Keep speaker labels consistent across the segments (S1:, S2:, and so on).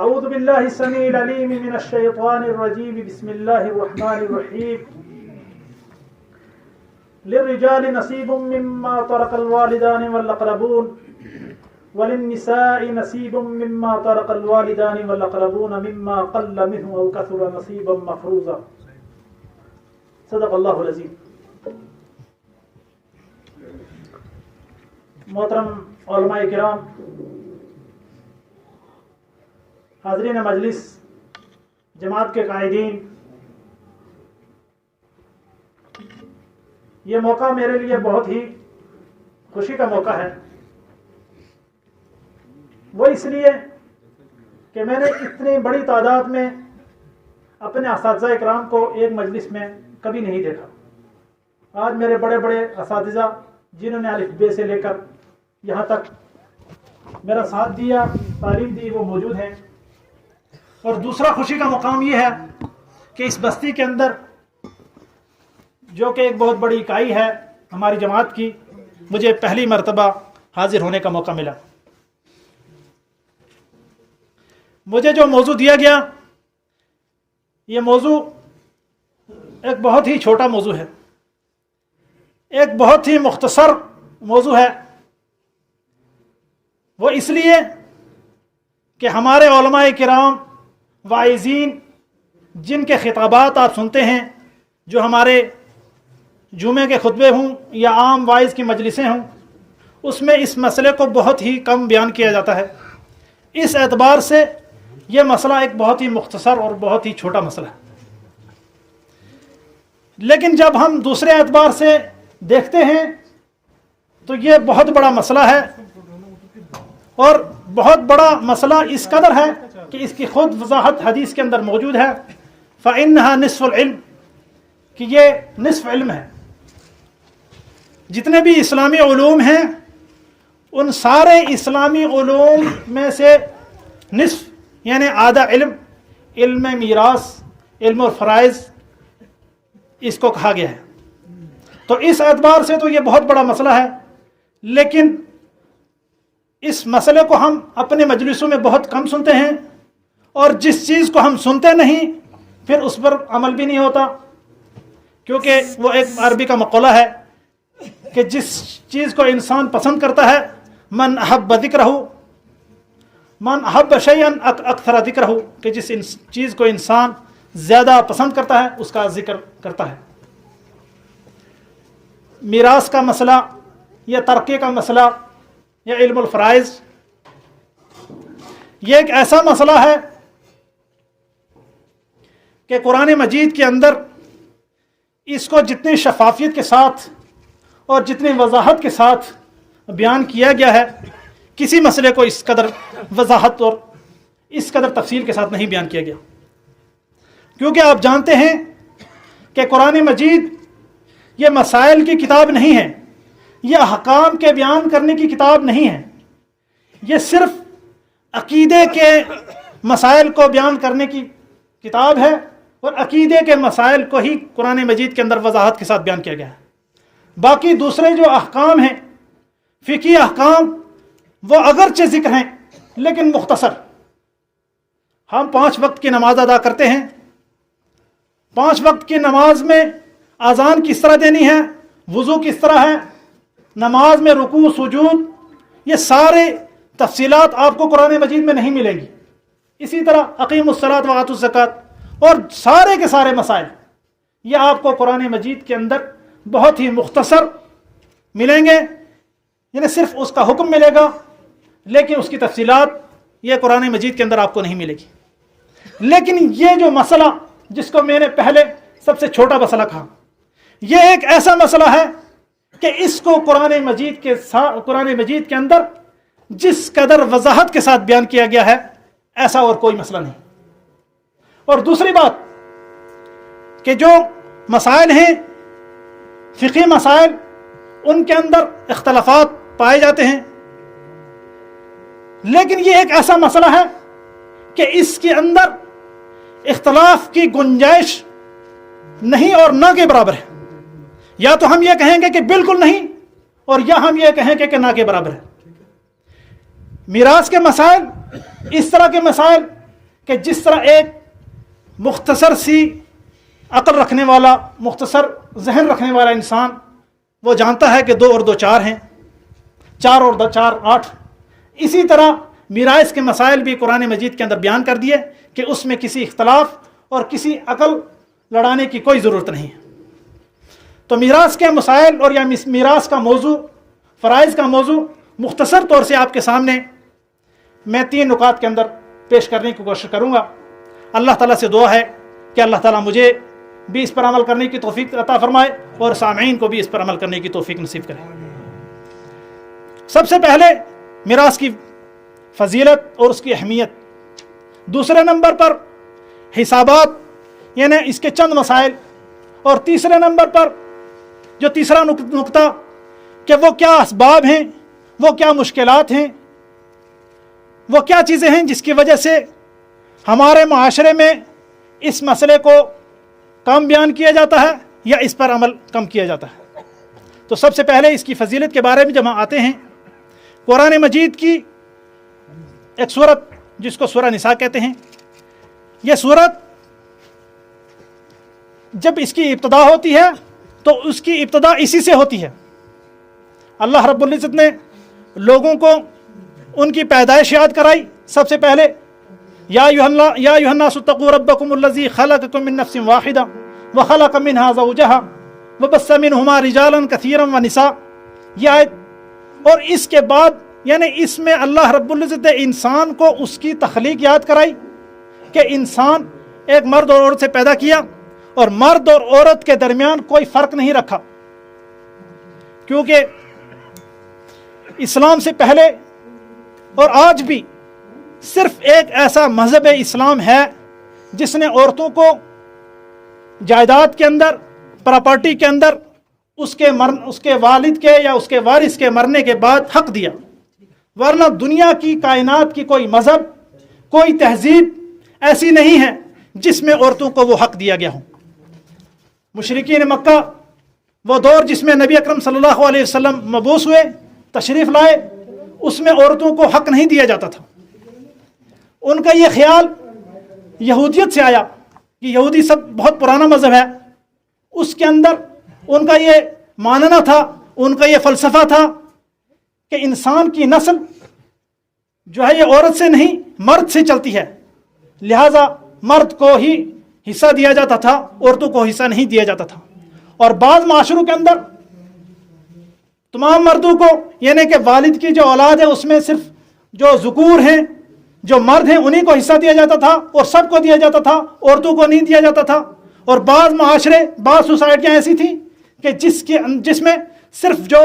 S1: اعوذ باللہ السمیع العلیم من الشیطان الرجیم بسم اللہ الرحمن الرحیم للرجال نصیب مما ترک الوالدان والاقربون وللنساء نصیب مما ترک الوالدان والاقربون مما قل منه او كثر نصیبا مفروضا. صدق اللہ العظیم. محترم علماء کرام، حاضرین مجلس، جماعت کے قائدین، یہ موقع میرے لیے بہت ہی خوشی کا موقع ہے. وہ اس لیے کہ میں نے اتنی بڑی تعداد میں اپنے اساتذہ اکرام کو ایک مجلس میں کبھی نہیں دیکھا. آج میرے بڑے بڑے اساتذہ جنہوں نے الف بے سے لے کر یہاں تک میرا ساتھ دیا، تعلیم دی، وہ موجود ہیں. اور دوسرا خوشی کا مقام یہ ہے کہ اس بستی کے اندر، جو کہ ایک بہت بڑی اکائی ہے ہماری جماعت کی، مجھے پہلی مرتبہ حاضر ہونے کا موقع ملا. مجھے جو موضوع دیا گیا، یہ موضوع ایک بہت ہی چھوٹا موضوع ہے، ایک بہت ہی مختصر موضوع ہے. وہ اس لیے کہ ہمارے علماء کرام واعظین جن کے خطابات آپ سنتے ہیں، جو ہمارے جمعے کے خطبے ہوں یا عام واعظ کی مجلسیں ہوں، اس میں اس مسئلے کو بہت ہی کم بیان کیا جاتا ہے. اس اعتبار سے یہ مسئلہ ایک بہت ہی مختصر اور بہت ہی چھوٹا مسئلہ ہے. لیکن جب ہم دوسرے اعتبار سے دیکھتے ہیں تو یہ بہت بڑا مسئلہ ہے، اور بہت بڑا مسئلہ اس قدر ہے کہ اس کی خود وضاحت حدیث کے اندر موجود ہے، فَإِنَّهَا نِصْفُ الْعِلْمِ، کہ یہ نصف علم ہے. جتنے بھی اسلامی علوم ہیں، ان سارے اسلامی علوم میں سے نصف یعنی آدھا علم، علم میراث، علم الفرائض، اس کو کہا گیا ہے. تو اس اعتبار سے تو یہ بہت بڑا مسئلہ ہے. لیکن اس مسئلے کو ہم اپنے مجلسوں میں بہت کم سنتے ہیں، اور جس چیز کو ہم سنتے نہیں پھر اس پر عمل بھی نہیں ہوتا، کیونکہ وہ ایک عربی کا مقولہ ہے کہ جس چیز کو انسان پسند کرتا ہے، من احب ذکرہ، من احب شیئا اکثر ذکرہ، کہ جس چیز کو انسان زیادہ پسند کرتا ہے اس کا ذکر کرتا ہے. میراث کا مسئلہ یا ترکے کا مسئلہ یا علم الفرائض، یہ ایک ایسا مسئلہ ہے کہ قرآن مجید کے اندر اس کو جتنی شفافیت کے ساتھ اور جتنی وضاحت کے ساتھ بیان کیا گیا ہے، کسی مسئلے کو اس قدر وضاحت اور اس قدر تفصیل کے ساتھ نہیں بیان کیا گیا. کیونکہ آپ جانتے ہیں کہ قرآن مجید یہ مسائل کی کتاب نہیں ہے، یہ احکام کے بیان کرنے کی کتاب نہیں ہے، یہ صرف عقیدے کے مسائل کو بیان کرنے کی کتاب ہے، اور عقیدے کے مسائل کو ہی قرآن مجید کے اندر وضاحت کے ساتھ بیان کیا گیا ہے. باقی دوسرے جو احکام ہیں، فقہی احکام، وہ اگرچہ ذکر ہیں لیکن مختصر. ہم 5 وقت کی نماز ادا کرتے ہیں، 5 وقت کی نماز میں اذان کس طرح دینی ہے، وضو کس طرح ہے، نماز میں رکوع سجود، یہ سارے تفصیلات آپ کو قرآن مجید میں نہیں ملیں گی. اسی طرح اقیموا الصلاۃ وآتوا الزکاۃ اور سارے کے سارے مسائل یہ آپ کو قرآن مجید کے اندر بہت ہی مختصر ملیں گے. یعنی صرف اس کا حکم ملے گا، لیکن اس کی تفصیلات یہ قرآن مجید کے اندر آپ کو نہیں ملے گی. لیکن یہ جو مسئلہ جس کو میں نے پہلے سب سے چھوٹا مسئلہ کہا، یہ ایک ایسا مسئلہ ہے کہ اس کو قرآن مجید کے اندر جس قدر وضاحت کے ساتھ بیان کیا گیا ہے، ایسا اور کوئی مسئلہ نہیں. اور دوسری بات کہ جو مسائل ہیں، فقہی مسائل، ان کے اندر اختلافات پائے جاتے ہیں، لیکن یہ ایک ایسا مسئلہ ہے کہ اس کے اندر اختلاف کی گنجائش نہیں اور نہ کے برابر ہے. یا تو ہم یہ کہیں گے کہ بالکل نہیں، اور یا ہم یہ کہیں گے کہ نہ کے برابر ہے. میراث کے مسائل، اس طرح کے مسائل کہ جس طرح ایک مختصر سی عقل رکھنے والا، مختصر ذہن رکھنے والا انسان وہ جانتا ہے کہ 2 اور 2 4 ہیں، 4 اور 2 4 8، اسی طرح میراث کے مسائل بھی قرآن مجید کے اندر بیان کر دیے کہ اس میں کسی اختلاف اور کسی عقل لڑانے کی کوئی ضرورت نہیں ہے۔ تو میراث کے مسائل اور یا میراث کا موضوع، فرائض کا موضوع مختصر طور سے آپ کے سامنے میں 3 نکات کے اندر پیش کرنے کی کوشش کروں گا۔ اللہ تعالیٰ سے دعا ہے کہ اللہ تعالیٰ مجھے بھی اس پر عمل کرنے کی توفیق عطا فرمائے اور سامعین کو بھی اس پر عمل کرنے کی توفیق نصیب کرے۔ سب سے پہلے میراث کی فضیلت اور اس کی اہمیت، دوسرے نمبر پر حسابات یعنی اس کے چند مسائل، اور تیسرے نمبر پر جو تیسرا نقطہ کہ وہ کیا اسباب ہیں، وہ کیا مشکلات ہیں، وہ کیا چیزیں ہیں جس کی وجہ سے ہمارے معاشرے میں اس مسئلے کو کم بیان کیا جاتا ہے یا اس پر عمل کم کیا جاتا ہے۔ تو سب سے پہلے اس کی فضیلت کے بارے میں جب ہم آتے ہیں، قرآن مجید کی ایک سورت جس کو سورہ نساء کہتے ہیں، یہ سورت جب اس کی ابتدا ہوتی ہے تو اس کی ابتدا اسی سے ہوتی ہے۔ اللہ رب العزت نے لوگوں کو ان کی پیدائش یاد کرائی۔ سب سے پہلے یا ایھا الناس اتقوا ربکم الذی خلقکم من نفس واحدہ وخلق منها زوجہا وبث منہما رجالا کثیرا ونساء، یہ آیت، اور اس کے بعد یعنی اس میں اللہ رب العزت نے انسان کو اس کی تخلیق یاد کرائی کہ انسان ایک مرد اور عورت سے پیدا کیا، اور مرد اور عورت کے درمیان کوئی فرق نہیں رکھا، کیونکہ اسلام سے پہلے اور آج بھی صرف ایک ایسا مذہب اسلام ہے جس نے عورتوں کو جائیداد کے اندر، پراپرٹی کے اندر اس کے والد کے یا اس کے وارث کے مرنے کے بعد حق دیا، ورنہ دنیا کی کائنات کی کوئی مذہب، کوئی تہذیب ایسی نہیں ہے جس میں عورتوں کو وہ حق دیا گیا ہو۔ مشرکین مکہ، وہ دور جس میں نبی اکرم صلی اللہ علیہ وسلم مبعوث ہوئے، تشریف لائے، اس میں عورتوں کو حق نہیں دیا جاتا تھا۔ ان کا یہ خیال یہودیت سے آیا کہ یہودی سب بہت پرانا مذہب ہے، اس کے اندر ان کا یہ ماننا تھا، ان کا یہ فلسفہ تھا کہ انسان کی نسل جو ہے یہ عورت سے نہیں مرد سے چلتی ہے، لہٰذا مرد کو ہی حصہ دیا جاتا تھا، عورتوں کو حصہ نہیں دیا جاتا تھا۔ اور بعض معاشروں کے اندر تمام مردوں کو یعنی کہ والد کی جو اولاد ہے اس میں صرف جو ذکور ہیں، جو مرد ہیں، انہیں کو حصہ دیا جاتا تھا اور سب کو دیا جاتا تھا، عورتوں کو نہیں دیا جاتا تھا۔ اور بعض معاشرے، بعض سوسائٹیاں ایسی تھیں کہ جس میں صرف جو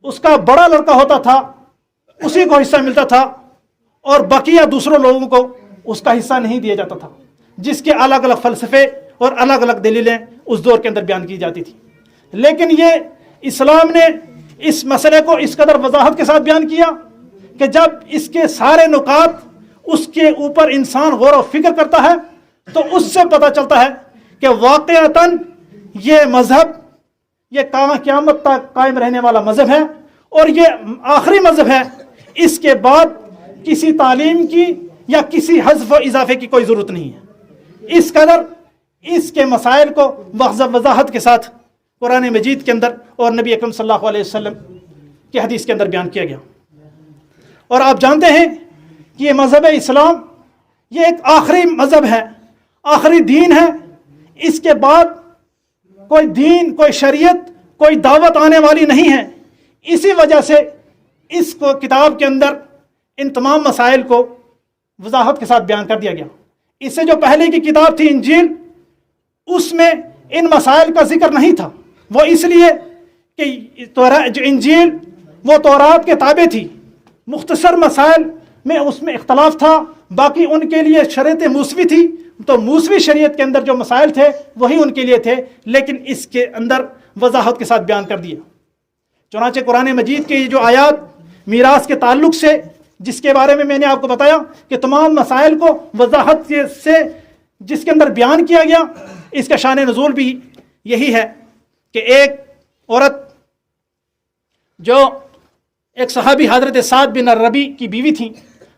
S1: اس کا بڑا لڑکا ہوتا تھا اسی کو حصہ ملتا تھا، اور بقیہ دوسروں لوگوں کو اس کا حصہ نہیں دیا جاتا تھا، جس کے الگ الگ فلسفے اور الگ الگ دلیلیں اس دور کے اندر بیان کی جاتی تھی۔ لیکن یہ اسلام نے اس مسئلے کو اس قدر وضاحت کے ساتھ بیان کیا کہ جب اس کے سارے نکات اس کے اوپر انسان غور و فکر کرتا ہے تو اس سے پتہ چلتا ہے کہ واقعتاً یہ مذہب یہ قیامت تک قائم رہنے والا مذہب ہے، اور یہ آخری مذہب ہے، اس کے بعد کسی تعلیم کی یا کسی حذف و اضافے کی کوئی ضرورت نہیں ہے۔ اس قدر اس کے مسائل کو وضاحت کے ساتھ قرآن مجید کے اندر اور نبی اکرم صلی اللہ علیہ وسلم کی حدیث کے اندر بیان کیا گیا۔ اور آپ جانتے ہیں کہ یہ مذہب اسلام یہ ایک آخری مذہب ہے، آخری دین ہے، اس کے بعد کوئی دین، کوئی شریعت، کوئی دعوت آنے والی نہیں ہے۔ اسی وجہ سے اس کو کتاب کے اندر ان تمام مسائل کو وضاحت کے ساتھ بیان کر دیا گیا۔ اس سے جو پہلے کی کتاب تھی انجیل، اس میں ان مسائل کا ذکر نہیں تھا، وہ اس لیے کہ جو انجیل وہ تورات کے تابع تھی، مختصر مسائل میں اس میں اختلاف تھا، باقی ان کے لیے شریعت موسوی تھی، تو موسوی شریعت کے اندر جو مسائل تھے وہی ان کے لیے تھے، لیکن اس کے اندر وضاحت کے ساتھ بیان کر دیا۔ چنانچہ قرآن مجید کے یہ جو آیات میراث کے تعلق سے جس کے بارے میں میں نے آپ کو بتایا کہ تمام مسائل کو وضاحت سے جس کے اندر بیان کیا گیا، اس کا شان نزول بھی یہی ہے کہ ایک عورت جو ایک صحابی حضرت سعد بن ربی کی بیوی تھی،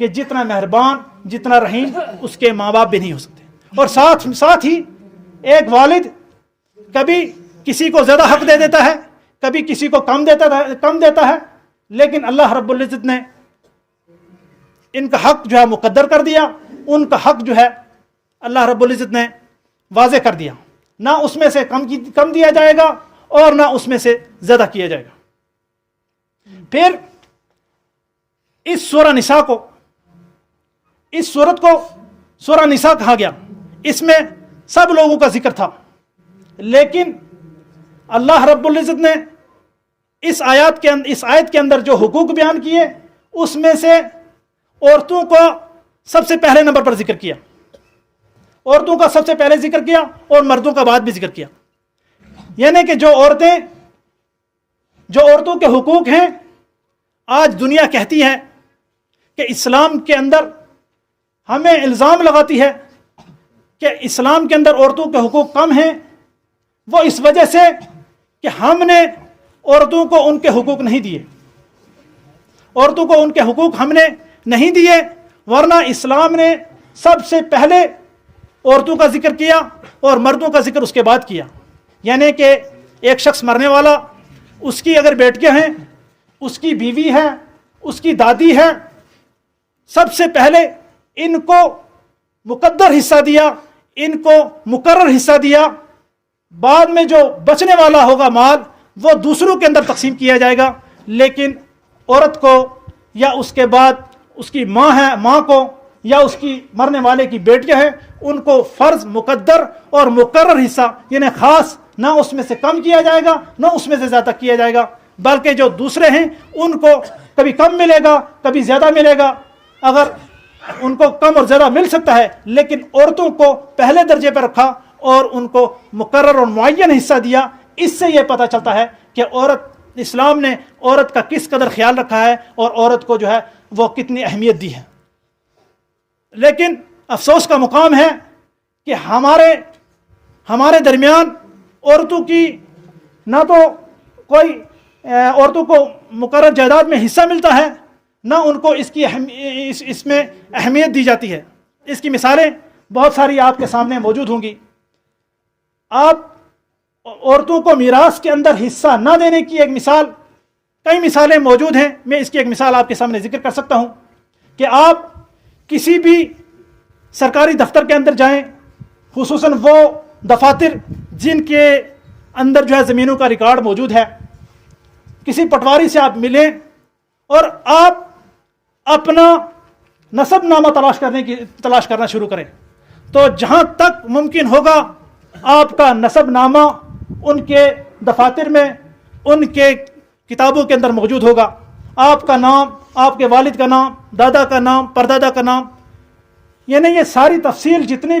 S1: کہ جتنا مہربان جتنا رحیم اس کے ماں باپ بھی نہیں ہو سکتے. اور ساتھ ہی ایک والد کبھی کسی کو زیادہ حق دے دیتا ہے, کبھی کسی کو کم دیتا ہے, لیکن اللہ رب العزت نے ان کا حق جو ہے مقدر کر دیا, ان کا حق جو ہے اللہ رب العزت نے واضح کر دیا. نہ اس میں سے کم دیا جائے گا اور نہ اس میں سے زیادہ کیا جائے گا. پھر اس سورہ نساء کو, اس صورت کو سورہ نساء کہا گیا. اس میں سب لوگوں کا ذکر تھا, لیکن اللہ رب العزت نے اس آیت کے اندر جو حقوق بیان کیے اس میں سے عورتوں کو سب سے پہلے نمبر پر ذکر کیا, عورتوں کا سب سے پہلے ذکر کیا اور مردوں کا بعد بھی ذکر کیا. یعنی کہ جو عورتوں کے حقوق ہیں, آج دنیا کہتی ہے کہ اسلام کے اندر ہمیں الزام لگاتی ہے کہ اسلام کے اندر عورتوں کے حقوق کم ہیں. وہ اس وجہ سے کہ ہم نے عورتوں کو ان کے حقوق نہیں دیے, عورتوں کو ان کے حقوق ہم نے نہیں دیے, ورنہ اسلام نے سب سے پہلے عورتوں کا ذکر کیا اور مردوں کا ذکر اس کے بعد کیا. یعنی کہ ایک شخص مرنے والا, اس کی اگر بیٹیاں ہیں, اس کی بیوی ہے, اس کی دادی ہے, سب سے پہلے ان کو مقدر حصہ دیا, ان کو مقرر حصہ دیا. بعد میں جو بچنے والا ہوگا مال وہ دوسروں کے اندر تقسیم کیا جائے گا, لیکن عورت کو یا اس کے بعد اس کی ماں کو یا اس کی مرنے والے کی بیٹیاں ہیں, ان کو فرض مقدر اور مقرر حصہ یعنی خاص, نہ اس میں سے کم کیا جائے گا نہ اس میں سے زیادہ کیا جائے گا, بلکہ جو دوسرے ہیں ان کو کبھی کم ملے گا کبھی زیادہ ملے گا. اگر ان کو کم اور زیادہ مل سکتا ہے, لیکن عورتوں کو پہلے درجے پر رکھا اور ان کو مقرر اور معین حصہ دیا. اس سے یہ پتہ چلتا ہے کہ اسلام نے عورت کا کس قدر خیال رکھا ہے اور عورت کو جو ہے وہ کتنی اہمیت دی ہے. لیکن افسوس کا مقام ہے کہ ہمارے درمیان عورتوں کی نہ تو کوئی عورتوں کو مقرر جائیداد میں حصہ ملتا ہے, نہ ان کو اس میں اہمیت دی جاتی ہے. اس کی مثالیں بہت ساری آپ کے سامنے موجود ہوں گی. آپ عورتوں کو میراث کے اندر حصہ نہ دینے کی ایک مثال, کئی مثالیں موجود ہیں. میں اس کی ایک مثال آپ کے سامنے ذکر کر سکتا ہوں کہ آپ کسی بھی سرکاری دفتر کے اندر جائیں, خصوصاً وہ دفاتر جن کے اندر جو ہے زمینوں کا ریکارڈ موجود ہے, کسی پٹواری سے آپ ملیں اور آپ اپنا نسب نامہ تلاش کرنا شروع کریں, تو جہاں تک ممکن ہوگا آپ کا نسب نامہ ان کے دفاتر میں ان کے کتابوں کے اندر موجود ہوگا. آپ کا نام, آپ کے والد کا نام, دادا کا نام, پردادا کا نام, یعنی یہ ساری تفصیل جتنی بھی